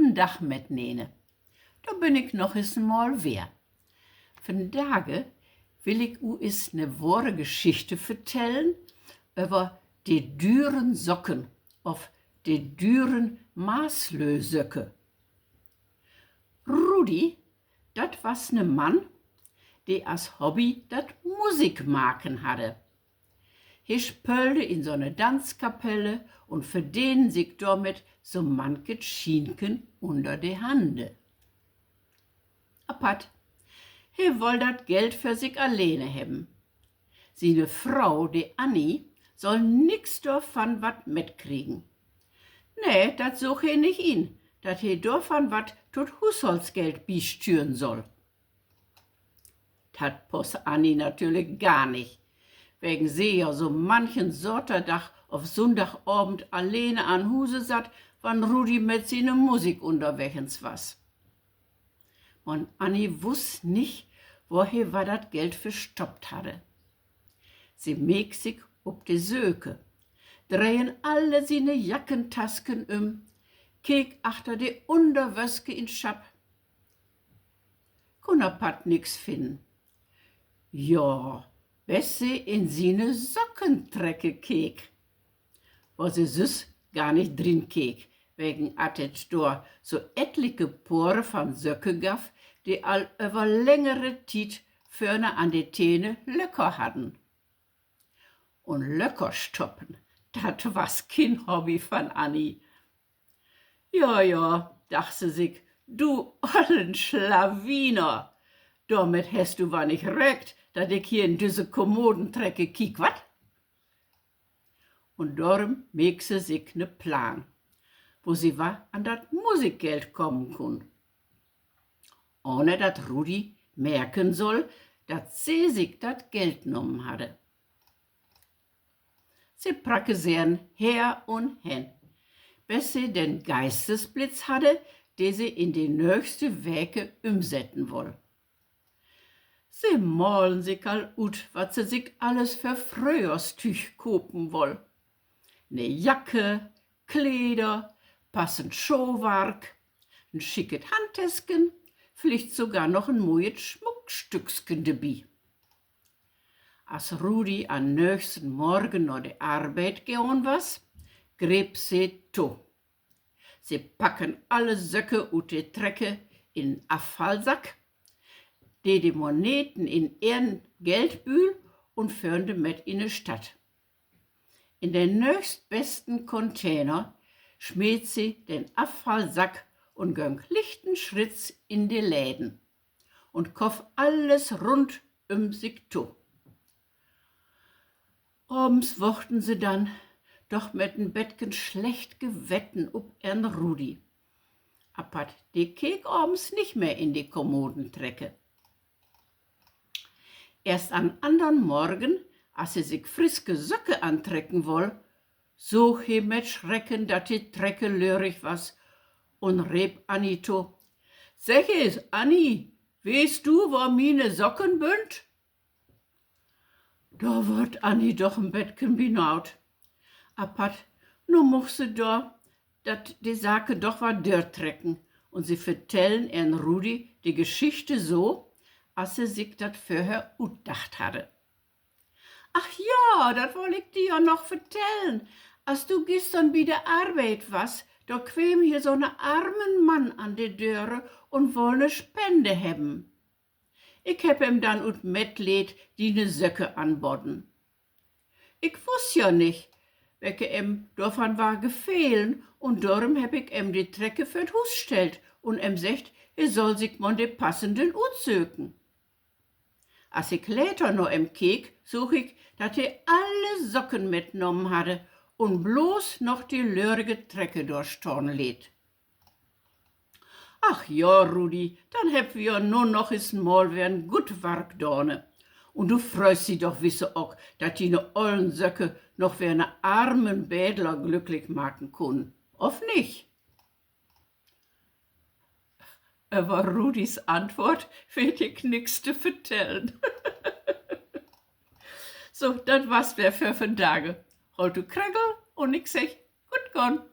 guten Dach mitnehmen. Da bin ich noch eens mal wer. Vandaag will ich u is ne wahre Geschichte vertellen über die düren Socken of die düren Maßlösöcke. Rudi, dat was ne Mann, die als Hobby dat Musik maken hatte. He spölte in so ne Tanzkapelle und verdienen sich damit so manches Schienken unter die Hande. Apat, he woll dat Geld für sich alleine hebben. Seine Frau, die Annie, soll nix davon wat mitkriegen. Nee, dat such he nicht ihn, dat he davon wat tot Haushaltsgeld bistüren soll. Dat poss Annie natürlich gar nicht, wegen sie ja so manchen Sonntag auf Sonntagabend alleine an Huse satt, wann Rudi mit seiner Musik unterwegs was. Und Annie wuss nicht, woher war dat Geld verstoppt hatte. Sie meg sich ob die Söke, drehen alle seine Jackentasken kek achter die Unterwöske in Schab. Kunnapat nix finden. Ja, Bessie in seine Sockentrecke kek. Wo sie süß gar nicht drin kek, wegen atet dor so etliche Pore von Söcke gaff, die all über längere Tiet förne an die Täne Löcker hatten. Und Löcker stoppen, dat was kein Hobby von Annie. Ja, dacht sie sich, du ollen Schlawiner, damit hast du war nicht recht, dat ich hier in diese Kommodentrecke kiek, wat? Und darum meg sie sich ne Plan, wo sie war an dat Musikgeld kommen kun. Ohne dat Rudi merken soll, dat sie sich dat Geld genommen hatte. Sie praktizieren her und hin, bis sie den Geistesblitz hatte, den sie in die nächste Wege umsetzen woll. Sie malen sich all ut, wat sie sich alles für Frühjahrstüch kopen woll. Ne Jacke, Kleider, passend Schuhwerk, ein schicket Handtäsken, vielleicht sogar noch ein mojet Schmuckstücksken dabei. Als Rudi am nächsten Morgen nach der Arbeit gegangen was, greb sie to. Sie packen alle Söcke ut die Trecke in Abfallsack, die Moneten in ihren Geldbühl und führen mit in die Stadt. In den nächstbesten Container schmiert sie den Abfallsack und gönnt lichten Schritts in die Läden und kauft alles rund sich to. Abends wochten sie dann, doch mit den Bettgen schlecht gewetten ob ern Rudi. Apat, die kek abends nicht mehr in die Kommodentrecke. Erst am andern Morgen, als sie sich friske Söcke antrecken woll, so he mit Schrecken, dat die Trecke lörig was, und reb Annie to. Sag es, Annie, weißt du, wo mine Socken bünd? Da wird Annie doch im Bettchen binaut. Apat, nu moch sie da, dat die Sache doch war dörtrecken, und sie vertellen ern Rudi die Geschichte so, als sie sich dat vorher utdacht hatte. Ach ja, dat woll ich dir ja noch vertellen. Als du gestern bei der Arbeit was, da quem hier so ne armen Mann an die Döre und woll ne Spende hebben. Ich heb ihm dann ut Mitleid die ne Söcke anboten. Ich wuss ja nicht, welche ihm davon war gefehlen, und darum heb ich ihm die Trecke für't Hus stellt und ihm secht, er soll sich mon de passenden utzöken. Als ich later noch im kek, such ich, dat er alle Socken mitnommen hatte und bloß noch die lörige Trecke durchstorn lädt. Ach ja, Rudi, dann heb wir nur noch is mal wern gut Werk dorne. Und du freust sie doch wisse auch, dat die ne ollen Söcke noch für ne armen Bädler glücklich machen kun. Of nicht? Aber Rudis Antwort wird ich nix zu vertellen. So, das war's wer für Tage. Heute Kregel und ich sag, gut gone.